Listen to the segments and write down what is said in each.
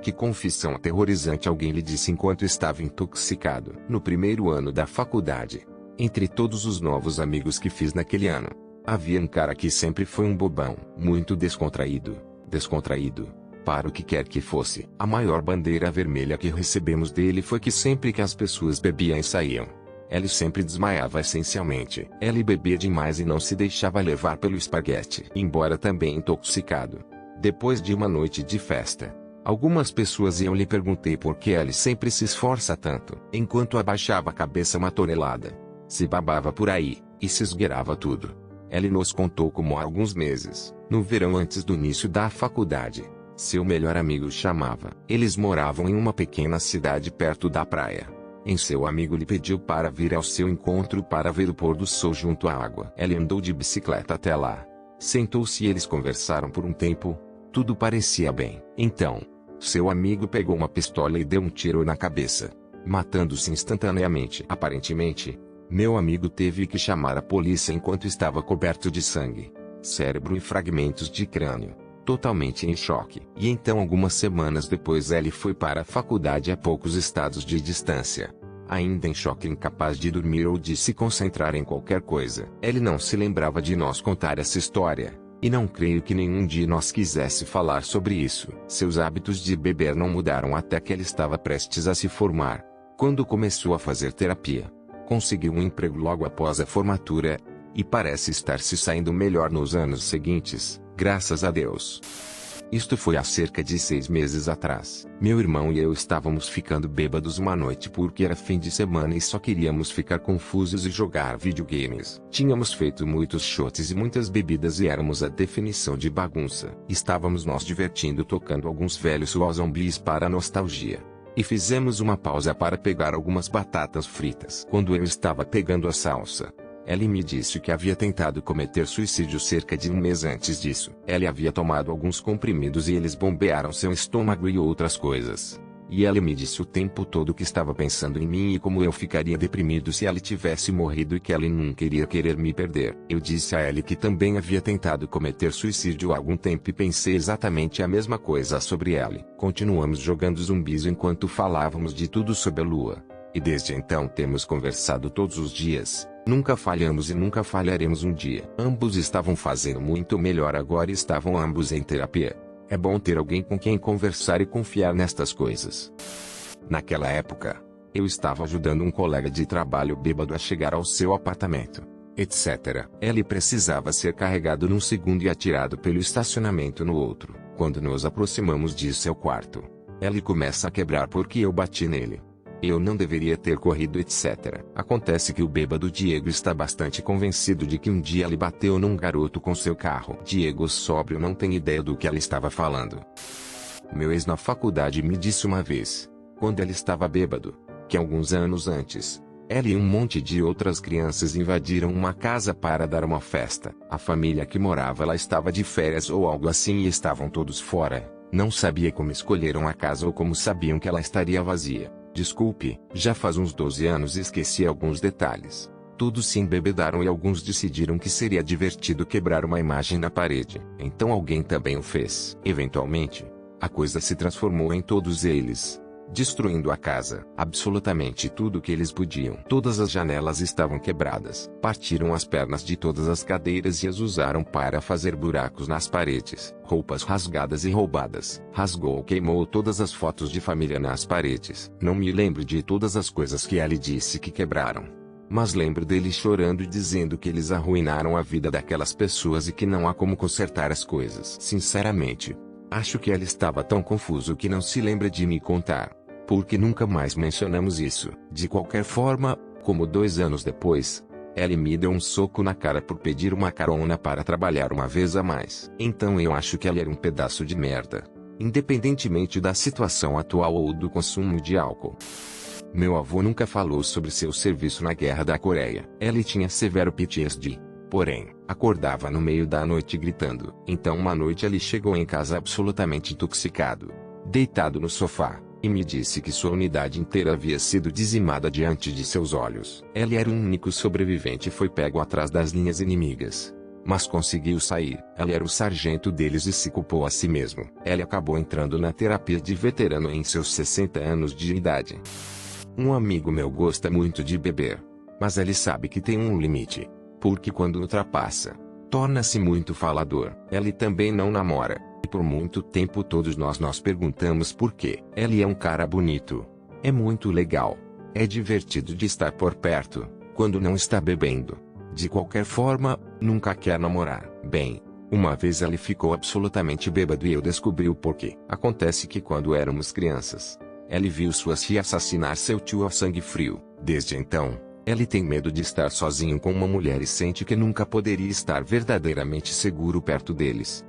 Que confissão aterrorizante, alguém lhe disse enquanto estava intoxicado. No primeiro ano da faculdade, entre todos os novos amigos que fiz naquele ano, havia um cara que sempre foi um bobão, muito descontraído, para o que quer que fosse. A maior bandeira vermelha que recebemos dele foi que sempre que as pessoas bebiam e saíam, ele sempre desmaiava essencialmente. Ele bebia demais e não se deixava levar pelo espaguete, embora também intoxicado. Depois de uma noite de festa, algumas pessoas e eu lhe perguntei por que ele sempre se esforça tanto. Enquanto abaixava a cabeça uma tonelada, se babava por aí, e se esgueirava tudo. Ele nos contou como há alguns meses, no verão antes do início da faculdade, seu melhor amigo chamava. Eles moravam em uma pequena cidade perto da praia. Seu amigo lhe pediu para vir ao seu encontro para ver o pôr do sol junto à água. Ele andou de bicicleta até lá. Sentou-se e eles conversaram por um tempo. Tudo parecia bem. Então, seu amigo pegou uma pistola e deu um tiro na cabeça, matando-se instantaneamente. Aparentemente, meu amigo teve que chamar a polícia enquanto estava coberto de sangue, cérebro e fragmentos de crânio, totalmente em choque. E então algumas semanas depois ele foi para a faculdade a poucos estados de distância, ainda em choque, incapaz de dormir ou de se concentrar em qualquer coisa. Ele não se lembrava de nós contar essa história, e não creio que nenhum de nós quisesse falar sobre isso. Seus hábitos de beber não mudaram até que ele estava prestes a se formar, quando começou a fazer terapia. Conseguiu um emprego logo após a formatura, e parece estar se saindo melhor nos anos seguintes, graças a Deus. Isto foi há cerca de 6 meses atrás. Meu irmão e eu estávamos ficando bêbados uma noite porque era fim de semana e só queríamos ficar confusos e jogar videogames. Tínhamos feito muitos shots e muitas bebidas e éramos a definição de bagunça. Estávamos nos divertindo tocando alguns velhos zombies para a nostalgia. E fizemos uma pausa para pegar algumas batatas fritas. Quando eu estava pegando a salsa, ele me disse que havia tentado cometer suicídio cerca de um mês antes disso. Ele havia tomado alguns comprimidos e eles bombearam seu estômago e outras coisas. E ele me disse o tempo todo que estava pensando em mim e como eu ficaria deprimido se ele tivesse morrido e que ele nunca iria querer me perder. Eu disse a ele que também havia tentado cometer suicídio há algum tempo e pensei exatamente a mesma coisa sobre ele. Continuamos jogando zumbis enquanto falávamos de tudo sob a lua. E desde então temos conversado todos os dias. Nunca falhamos e nunca falharemos um dia. Ambos estavam fazendo muito melhor agora e estavam ambos em terapia. É bom ter alguém com quem conversar e confiar nestas coisas. Naquela época, eu estava ajudando um colega de trabalho bêbado a chegar ao seu apartamento, etc. Ele precisava ser carregado num segundo e atirado pelo estacionamento no outro. Quando nos aproximamos de seu quarto, ele começa a quebrar porque eu bati nele. Eu não deveria ter corrido, etc. Acontece que o bêbado Diego está bastante convencido de que um dia ele bateu num garoto com seu carro. Diego sóbrio não tem ideia do que ele estava falando. Meu ex na faculdade me disse uma vez, quando ele estava bêbado, que alguns anos antes, ele e um monte de outras crianças invadiram uma casa para dar uma festa. A família que morava lá estava de férias ou algo assim e estavam todos fora. Não sabia como escolheram a casa ou como sabiam que ela estaria vazia. Desculpe, já faz uns 12 anos e esqueci alguns detalhes. Todos se embebedaram e alguns decidiram que seria divertido quebrar uma imagem na parede. Então alguém também o fez. Eventualmente, a coisa se transformou em todos eles, destruindo a casa. Absolutamente tudo que eles podiam. Todas as janelas estavam quebradas. Partiram as pernas de todas as cadeiras e as usaram para fazer buracos nas paredes. Roupas rasgadas e roubadas. Rasgou ou queimou todas as fotos de família nas paredes. Não me lembro de todas as coisas que ele disse que quebraram. Mas lembro dele chorando e dizendo que eles arruinaram a vida daquelas pessoas e que não há como consertar as coisas. Sinceramente, acho que ele estava tão confuso que não se lembra de me contar. Porque nunca mais mencionamos isso. De qualquer forma, como 2 anos depois, ele me deu um soco na cara por pedir uma carona para trabalhar uma vez a mais. Então eu acho que ele era um pedaço de merda, independentemente da situação atual ou do consumo de álcool. Meu avô nunca falou sobre seu serviço na Guerra da Coreia. Ele tinha severo PTSD, porém, acordava no meio da noite gritando. Então uma noite ele chegou em casa absolutamente intoxicado, deitado no sofá, e me disse que sua unidade inteira havia sido dizimada diante de seus olhos. Ele era o único sobrevivente e foi pego atrás das linhas inimigas. mas conseguiu sair. Ellie era o sargento deles e se culpou a si mesmo. Ellie acabou entrando na terapia de veterano em seus 60 anos de idade. Um amigo meu gosta muito de beber, mas ele sabe que tem um limite, porque quando ultrapassa, torna-se muito falador. Ellie também não namora, e por muito tempo todos nós perguntamos por quê. Ellie é um cara bonito, é muito legal, é divertido de estar por perto, quando não está bebendo. De qualquer forma, nunca quer namorar. Bem, uma vez ele ficou absolutamente bêbado e eu descobri o porquê. Acontece que quando éramos crianças, ele viu sua tia assassinar seu tio a sangue frio. Desde então, ele tem medo de estar sozinho com uma mulher e sente que nunca poderia estar verdadeiramente seguro perto deles.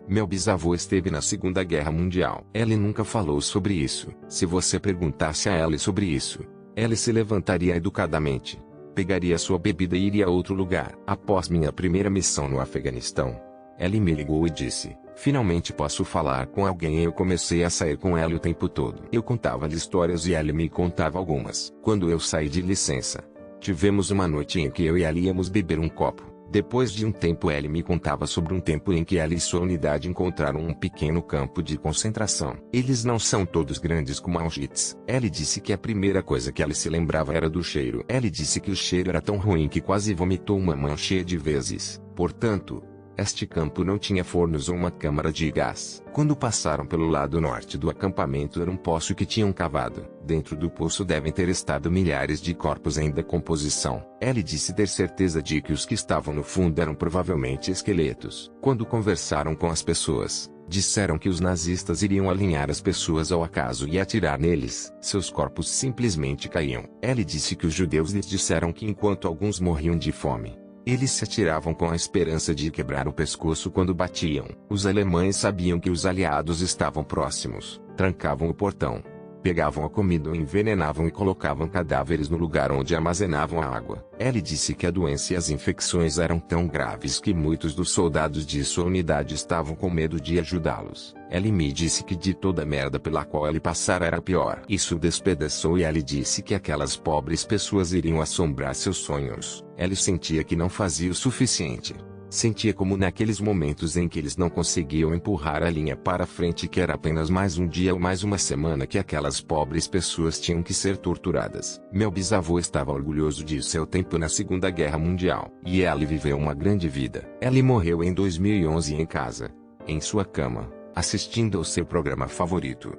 Meu bisavô esteve na Segunda Guerra Mundial. Ellie nunca falou sobre isso. Se você perguntasse a Ellie sobre isso, Ellie se levantaria educadamente, pegaria sua bebida e iria a outro lugar. Após minha primeira missão no Afeganistão, Ellie me ligou e disse: finalmente posso falar com alguém. E eu comecei a sair com Ellie o tempo todo. Eu contava-lhe histórias e Ellie me contava algumas. Quando eu saí de licença, tivemos uma noite em que eu e Ellie íamos beber um copo. Depois de um tempo Ellie me contava sobre um tempo em que ela e sua unidade encontraram um pequeno campo de concentração. Eles não são todos grandes como Auschwitz. Ellie disse que a primeira coisa que Ellie se lembrava era do cheiro. Ellie disse que o cheiro era tão ruim que quase vomitou uma mão cheia de vezes. Portanto, este campo não tinha fornos ou uma câmara de gás. Quando passaram pelo lado norte do acampamento era um poço que tinham cavado. Dentro do poço devem ter estado milhares de corpos em decomposição. Ellie disse ter certeza de que os que estavam no fundo eram provavelmente esqueletos. Quando conversaram com as pessoas, disseram que os nazistas iriam alinhar as pessoas ao acaso e atirar neles. Seus corpos simplesmente caíam. Ellie disse que os judeus lhes disseram que enquanto alguns morriam de fome, eles se atiravam com a esperança de quebrar o pescoço quando batiam. Os alemães sabiam que os aliados estavam próximos, trancavam o portão, pegavam a comida ou envenenavam e colocavam cadáveres no lugar onde armazenavam a água. Ellie disse que a doença e as infecções eram tão graves que muitos dos soldados de sua unidade estavam com medo de ajudá-los. Ellie me disse que de toda a merda pela qual ele passara era a pior. Isso o despedaçou e Ellie disse que aquelas pobres pessoas iriam assombrar seus sonhos. Ellie sentia que não fazia o suficiente. Sentia como naqueles momentos em que eles não conseguiam empurrar a linha para frente que era apenas mais um dia ou mais uma semana que aquelas pobres pessoas tinham que ser torturadas. Meu bisavô estava orgulhoso de seu tempo na Segunda Guerra Mundial. E Ellie viveu uma grande vida. Ellie morreu em 2011 em casa, em sua cama, assistindo ao seu programa favorito.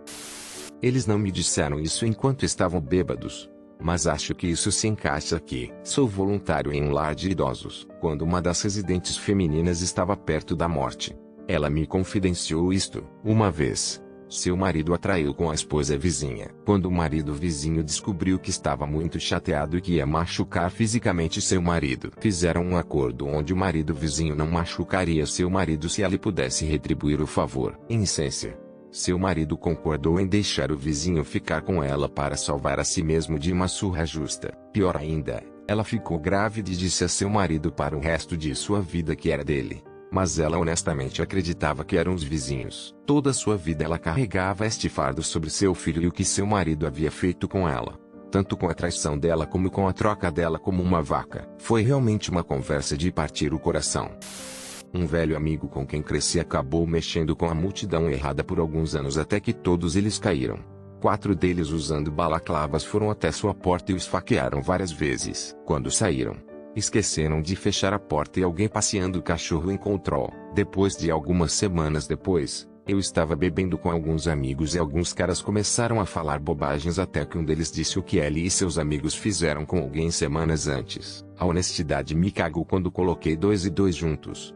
Eles não me disseram isso enquanto estavam bêbados, mas acho que isso se encaixa aqui. Sou voluntário em um lar de idosos. Quando uma das residentes femininas estava perto da morte, ela me confidenciou isto. Uma vez, seu marido a traiu com a esposa vizinha. Quando o marido vizinho descobriu que estava muito chateado e que ia machucar fisicamente seu marido, fizeram um acordo onde o marido vizinho não machucaria seu marido se ela pudesse retribuir o favor. Em essência, seu marido concordou em deixar o vizinho ficar com ela para salvar a si mesmo de uma surra justa. Pior ainda, ela ficou grávida e disse a seu marido para o resto de sua vida que era dele. Mas ela honestamente acreditava que eram os vizinhos. Toda sua vida ela carregava este fardo sobre seu filho e o que seu marido havia feito com ela, tanto com a traição dela como com a troca dela como uma vaca. Foi realmente uma conversa de partir o coração. Um velho amigo com quem cresci acabou mexendo com a multidão errada por alguns anos até que todos eles caíram. 4 deles usando balaclavas foram até sua porta e o esfaquearam várias vezes. Quando saíram, esqueceram de fechar a porta e alguém passeando o cachorro encontrou. Depois de algumas semanas depois, eu estava bebendo com alguns amigos e alguns caras começaram a falar bobagens até que um deles disse o que ele e seus amigos fizeram com alguém semanas antes. A honestidade me cagou quando coloquei 2 e 2 juntos.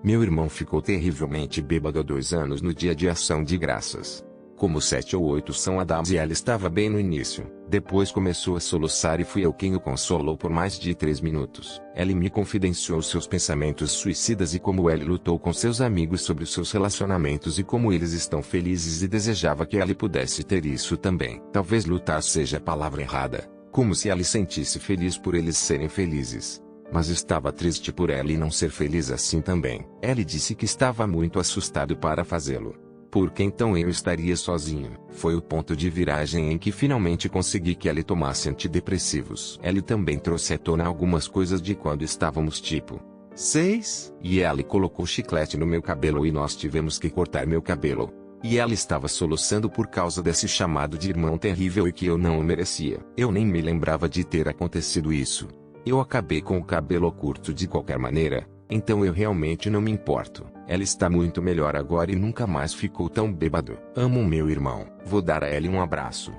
Meu irmão ficou terrivelmente bêbado há 2 anos no dia de ação de graças. Como 7 ou 8 são Adams e ela estava bem no início. Depois começou a soluçar e fui eu quem o consolou por mais de 3 minutos. Ele me confidenciou seus pensamentos suicidas e como ele lutou com seus amigos sobre os seus relacionamentos e como eles estão felizes e desejava que ele pudesse ter isso também. Talvez lutar seja a palavra errada, como se ele sentisse feliz por eles serem felizes, mas estava triste por ela e não ser feliz assim também. Ele disse que estava muito assustado para fazê-lo. Porque então eu estaria sozinho. Foi o ponto de viragem em que finalmente consegui que ele tomasse antidepressivos. Ele também trouxe à tona algumas coisas de quando estávamos tipo 6. E ela colocou chiclete no meu cabelo e nós tivemos que cortar meu cabelo. E ela estava soluçando por causa desse chamado de irmão terrível e que eu não o merecia. Eu nem me lembrava de ter acontecido isso. Eu acabei com o cabelo curto de qualquer maneira, então eu realmente não me importo. Ela está muito melhor agora e nunca mais ficou tão bêbado. Amo meu irmão. Vou dar a ele um abraço.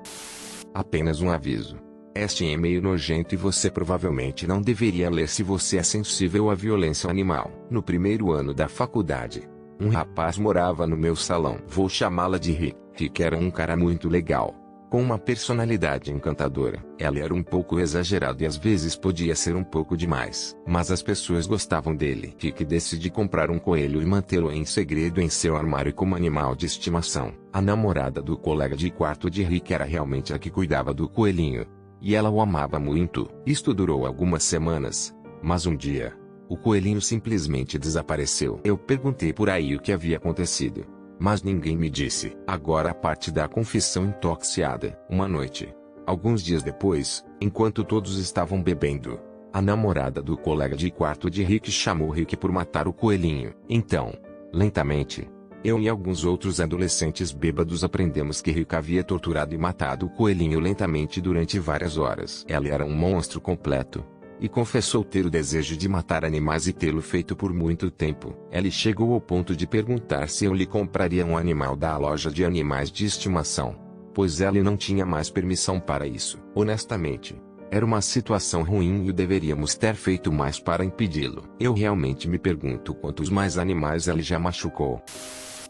Apenas um aviso. Este é meio nojento e você provavelmente não deveria ler se você é sensível à violência animal. No primeiro ano da faculdade, um rapaz morava no meu salão. Vou chamá-la de Rick. Rick era um cara muito legal, com uma personalidade encantadora. Ela era um pouco exagerado e às vezes podia ser um pouco demais, mas as pessoas gostavam dele. Rick decidiu comprar um coelho e mantê-lo em segredo em seu armário como animal de estimação. A namorada do colega de quarto de Rick era realmente a que cuidava do coelhinho, e ela o amava muito. Isto durou algumas semanas, mas um dia, o coelhinho simplesmente desapareceu. Eu perguntei por aí o que havia acontecido, mas ninguém me disse. Agora a parte da confissão intoxicada. Uma noite, alguns dias depois, enquanto todos estavam bebendo, a namorada do colega de quarto de Rick chamou Rick por matar o coelhinho. Então, lentamente, eu e alguns outros adolescentes bêbados aprendemos que Rick havia torturado e matado o coelhinho lentamente durante várias horas. Ela era um monstro completo, e confessou ter o desejo de matar animais e tê-lo feito por muito tempo. Ela chegou ao ponto de perguntar se eu lhe compraria um animal da loja de animais de estimação, pois ela não tinha mais permissão para isso. Honestamente, era uma situação ruim e deveríamos ter feito mais para impedi-lo. Eu realmente me pergunto quantos mais animais ela já machucou.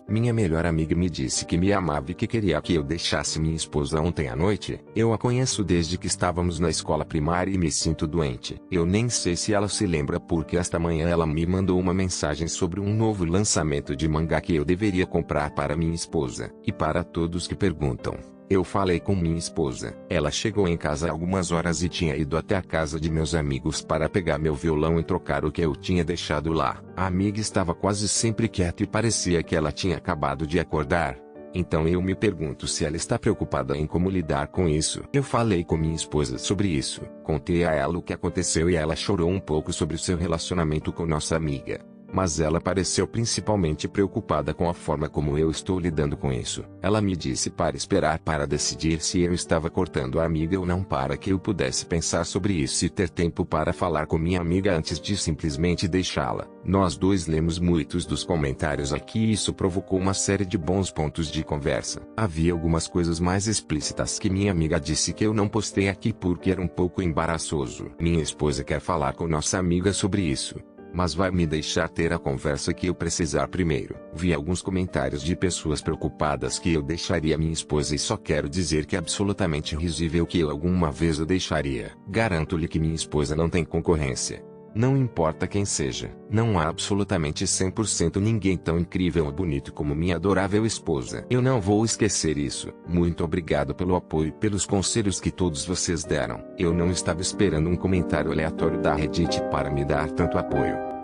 Minha melhor amiga me disse que me amava e que queria que eu deixasse minha esposa ontem à noite. Eu a conheço desde que estávamos na escola primária e me sinto doente. Eu nem sei se ela se lembra porque esta manhã ela me mandou uma mensagem sobre um novo lançamento de mangá que eu deveria comprar para minha esposa. E para todos que perguntam, eu falei com minha esposa. Ela chegou em casa há algumas horas e tinha ido até a casa de meus amigos para pegar meu violão e trocar o que eu tinha deixado lá. A amiga estava quase sempre quieta e parecia que ela tinha acabado de acordar. Então eu me pergunto se ela está preocupada em como lidar com isso. Eu falei com minha esposa sobre isso. Contei a ela o que aconteceu e ela chorou um pouco sobre o seu relacionamento com nossa amiga. Mas ela pareceu principalmente preocupada com a forma como eu estou lidando com isso. Ela me disse para esperar para decidir se eu estava cortando a amiga ou não para que eu pudesse pensar sobre isso e ter tempo para falar com minha amiga antes de simplesmente deixá-la. Nós dois lemos muitos dos comentários aqui e isso provocou uma série de bons pontos de conversa. Havia algumas coisas mais explícitas que minha amiga disse que eu não postei aqui porque era um pouco embaraçoso. Minha esposa quer falar com nossa amiga sobre isso, mas vai me deixar ter a conversa que eu precisar primeiro. Vi alguns comentários de pessoas preocupadas que eu deixaria minha esposa e só quero dizer que é absolutamente risível que eu alguma vez o deixaria. Garanto-lhe que minha esposa não tem concorrência. Não importa quem seja. Não há absolutamente 100% ninguém tão incrível ou bonito como minha adorável esposa. Eu não vou esquecer isso. Muito obrigado pelo apoio e pelos conselhos que todos vocês deram. Eu não estava esperando um comentário aleatório da Reddit para me dar tanto apoio.